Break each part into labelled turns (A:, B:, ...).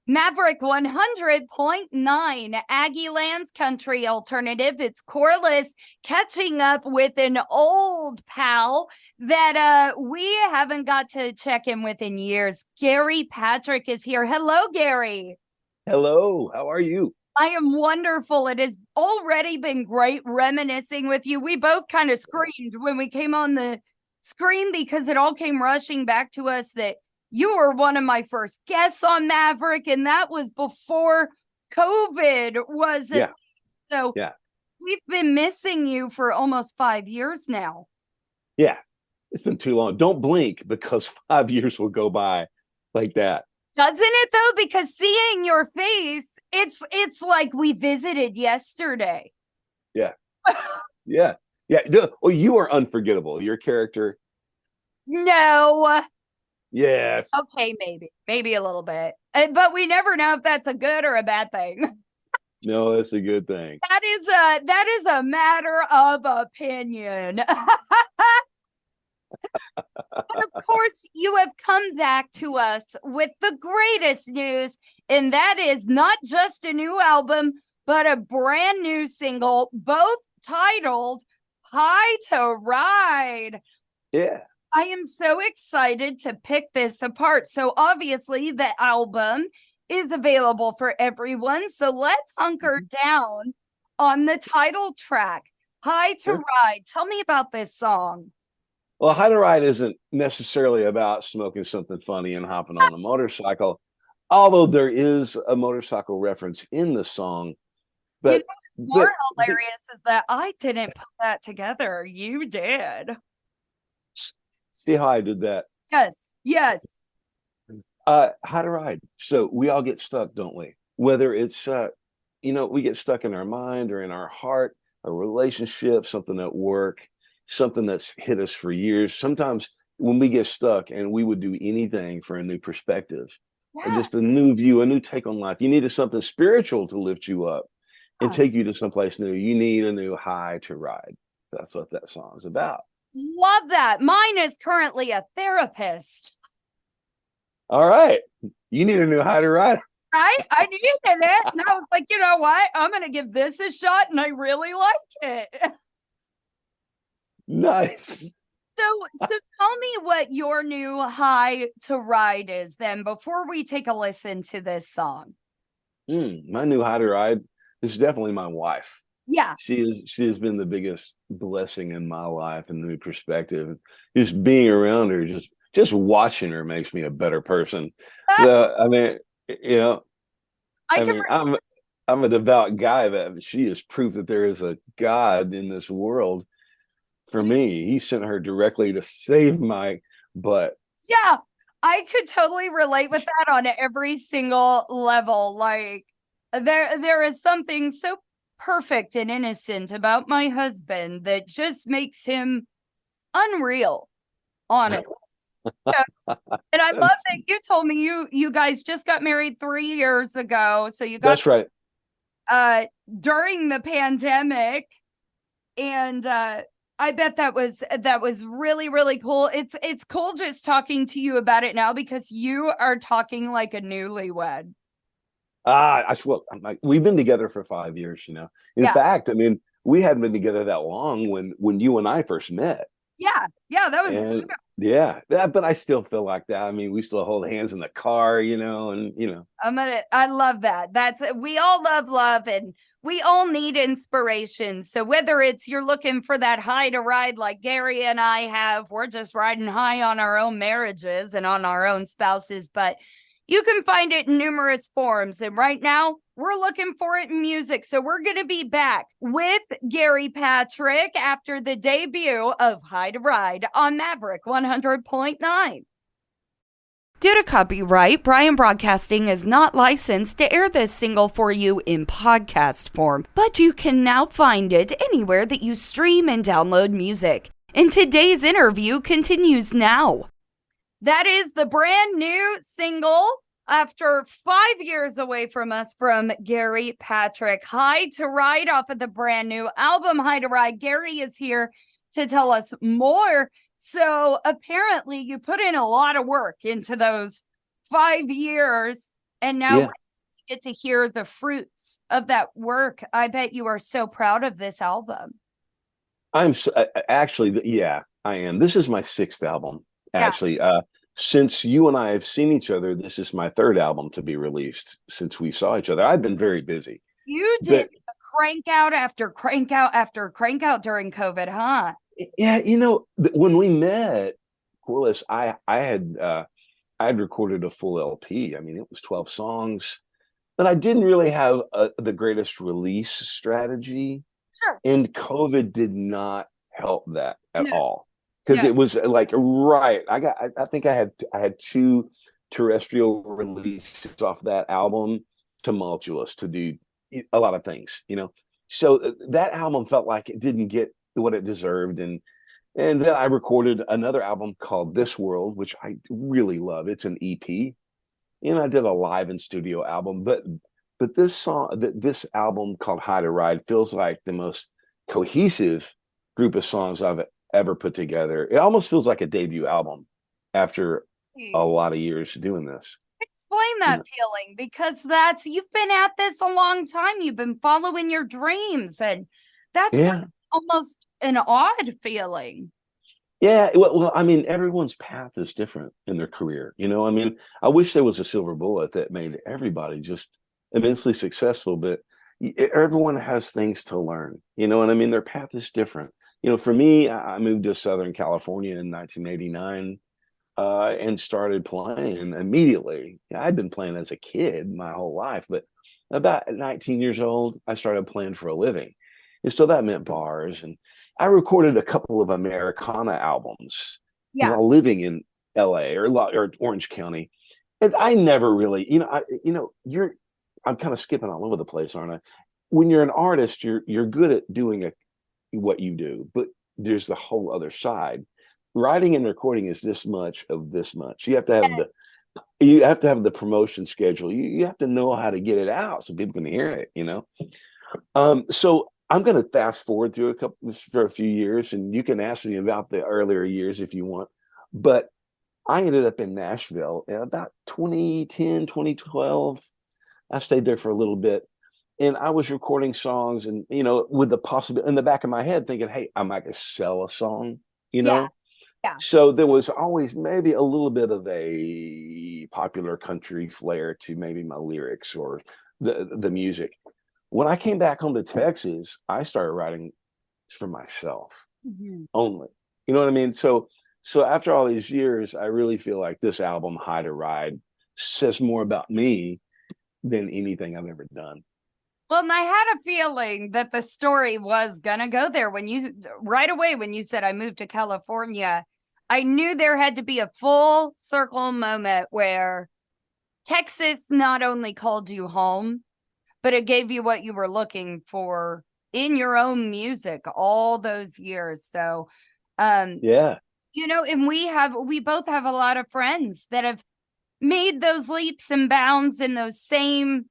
A: Maverick 100.9, Aggie Lands Country Alternative. It's Corliss catching up with an old pal that we haven't got to check in with in years. Gary Patrick is here. Hello, Gary.
B: Hello, how are you?
A: I am wonderful. It has already been great reminiscing with you. We both kind of screamed when we came on the screen because it all came rushing back to us that you were one of my first guests on Maverick, and that was before COVID was.
B: Yeah.
A: So
B: Yeah.
A: we've been missing you for almost 5 years now.
B: Yeah. It's been too long. Don't blink because 5 years will go by like that.
A: Doesn't it though? Because seeing your face, it's like we visited yesterday.
B: Yeah. Yeah. Yeah. Well, you are unforgettable. Your character.
A: No.
B: Yes.
A: Okay, maybe a little bit, but we never know if that's a good or a bad thing.
B: No, that's a good thing.
A: That is a matter of opinion. But of course, you have come back to us with the greatest news, and that is not just a new album, but a brand new single, both titled High to Ride.
B: Yeah.
A: I am so excited to pick this apart. So obviously the album is available for everyone. So let's hunker down on the title track, High to Ride. Tell me about this song.
B: Well, High to Ride isn't necessarily about smoking something funny and hopping on a motorcycle, although there is a motorcycle reference in the song. But
A: what's more hilarious is that I didn't put that together. You did.
B: See how I did that?
A: Yes.
B: How to ride. So we all get stuck, don't we? Whether it's we get stuck in our mind or in our heart, a relationship, something at work, something that's hit us for years. Sometimes when we get stuck and we would do anything for a new perspective, just a new view, a new take on life. You needed something spiritual to lift you up and take you to someplace new. You need a new high to ride. That's what that song is about.
A: Love that. Mine is currently a therapist.
B: All right. You need a new high to ride.
A: Right? I needed it. And I was like, you know what? I'm going to give this a shot. And I really like it.
B: Nice.
A: So tell me what your new high to ride is then before we take a listen to this song.
B: My new high to ride is definitely my wife.
A: Yeah.
B: She has been the biggest blessing in my life and new perspective. Just being around her, just watching her makes me a better person. I mean, I'm a devout guy, but she is proof that there is a God in this world. For me, he sent her directly to save my butt.
A: Yeah, I could totally relate with that on every single level. Like there is something so perfect and innocent about my husband that just makes him unreal, honest. And I love that you told me you guys just got married 3 years ago. So you got
B: That's right.
A: During the pandemic, and I bet that was really, really cool. It's cool just talking to you about it now because you are talking like a newlywed.
B: I swear, we've been together for 5 years, In fact, I mean, we hadn't been together that long when you and I first met.
A: Yeah, that was
B: but I still feel like that. I mean, we still hold hands in the car,
A: I love that. We all love and we all need inspiration. So whether it's you're looking for that high to ride like Gary and I have, we're just riding high on our own marriages and on our own spouses, but you can find it in numerous forms. And right now, we're looking for it in music. So we're going to be back with Gary Patrick after the debut of High to Ride on Maverick 100.9. Due to copyright, Brian Broadcasting is not licensed to air this single for you in podcast form, but you can now find it anywhere that you stream and download music. And today's interview continues now. That is the brand new single after 5 years away from us from Gary Patrick. High to Ride off of the brand new album, High to Ride. Gary is here to tell us more. So apparently you put in a lot of work into those 5 years And now
B: Yeah.
A: we get to hear the fruits of that work. I bet you are so proud of this album.
B: Actually, yeah, I am. This is my sixth album,
A: Yeah.
B: actually. Since you and I have seen each other, this is my third album to be released since we saw each other. I've been very busy,
A: You did
B: but
A: crank out after crank out after crank out during COVID, huh?
B: yeah, when we met, Corliss, I had recorded a full LP. I mean, it was 12 songs, but I didn't really have the greatest release strategy.
A: Sure.
B: And COVID did not help that at
A: No,
B: all because
A: no.
B: it was like right. I think I had two terrestrial releases off that album, tumultuous to do a lot of things, So that album felt like it didn't get what it deserved, and then I recorded another album called This World, which I really love. It's an EP, and I did a live in studio album, but this album called High to Ride feels like the most cohesive group of songs I've ever put together. It almost feels like a debut album after a lot of years doing this.
A: Explain that feeling, because you've been at this a long time. You've been following your dreams, and that's
B: Yeah.
A: almost an odd feeling.
B: Yeah, well, I mean, everyone's path is different in their career. I mean, I wish there was a silver bullet that made everybody just immensely successful, but everyone has things to learn. You know what I mean? Their path is different. For me, I moved to Southern California in 1989 and started playing immediately. I'd been playing as a kid my whole life, but about 19 years old, I started playing for a living. And so that meant bars. And I recorded a couple of Americana albums while living in LA or Orange County. And I never really, I'm kind of skipping all over the place, aren't I? When you're an artist, you're good at doing what you do, but there's the whole other side. Writing and recording is this much of this much. You have to have the promotion schedule. You have to know how to get it out so people can hear it. So I'm going to fast forward through for a few years, and you can ask me about the earlier years if you want. But I ended up in Nashville in about 2010, 2012. I stayed there for a little bit, and I was recording songs, and with the possibility in the back of my head, thinking, "Hey, I might sell a song,"
A: Yeah.
B: So there was always maybe a little bit of a popular country flair to maybe my lyrics or the music. When I came back home to Texas, I started writing for myself only. You know what I mean? So after all these years, I really feel like this album, High to Ride, says more about me than anything I've ever done.
A: Well, and I had a feeling that the story was gonna go there right away when you said I moved to California. I knew there had to be a full circle moment where Texas not only called you home, but it gave you what you were looking for in your own music all those years. So,
B: yeah,
A: and we both have a lot of friends that have made those leaps and bounds in those same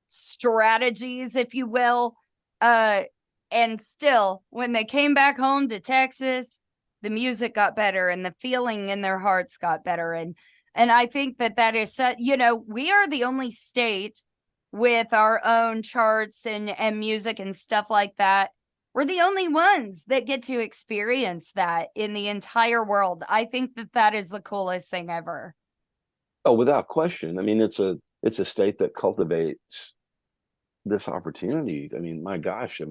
A: strategies, if you will. And still, when they came back home to Texas, the music got better and the feeling in their hearts got better. And I think that is, we are the only state with our own charts and music and stuff like that. We're the only ones that get to experience that in the entire world. I think that is the coolest thing ever.
B: Oh, without question. I mean, it's a state that cultivates this opportunity. I mean, my gosh,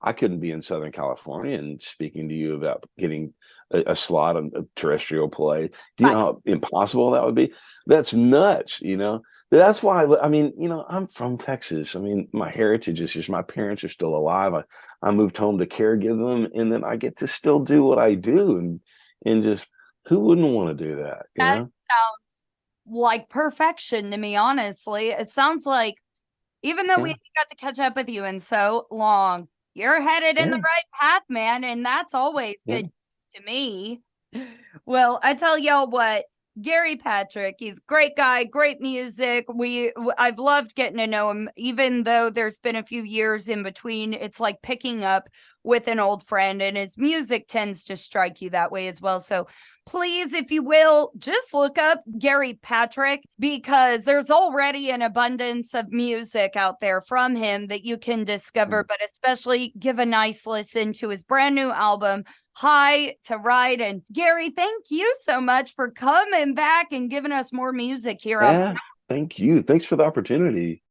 B: I couldn't be in Southern California and speaking to you about getting a slot on a terrestrial play. Do you know how impossible that would be? That's nuts, But that's why, I'm from Texas. I mean, my heritage is here. My parents are still alive. I moved home to caregive them, and then I get to still do what I do. And just, who wouldn't want to do that,
A: That sounds like perfection to me, honestly. It sounds like, even though we got to catch up with you in so long, you're headed in the right path, man. And that's always good news to me. Well, I tell y'all what, Gary Patrick, he's a great guy, great music. I've loved getting to know him, even though there's been a few years in between. It's like picking up with an old friend, and his music tends to strike you that way as well. So please, if you will, just look up Gary Patrick, because there's already an abundance of music out there from him that you can discover, but especially give a nice listen to his brand new album, High to Ride. And Gary, thank you so much for coming back and giving us more music here on.
B: Yeah, thank you. Thanks for the opportunity.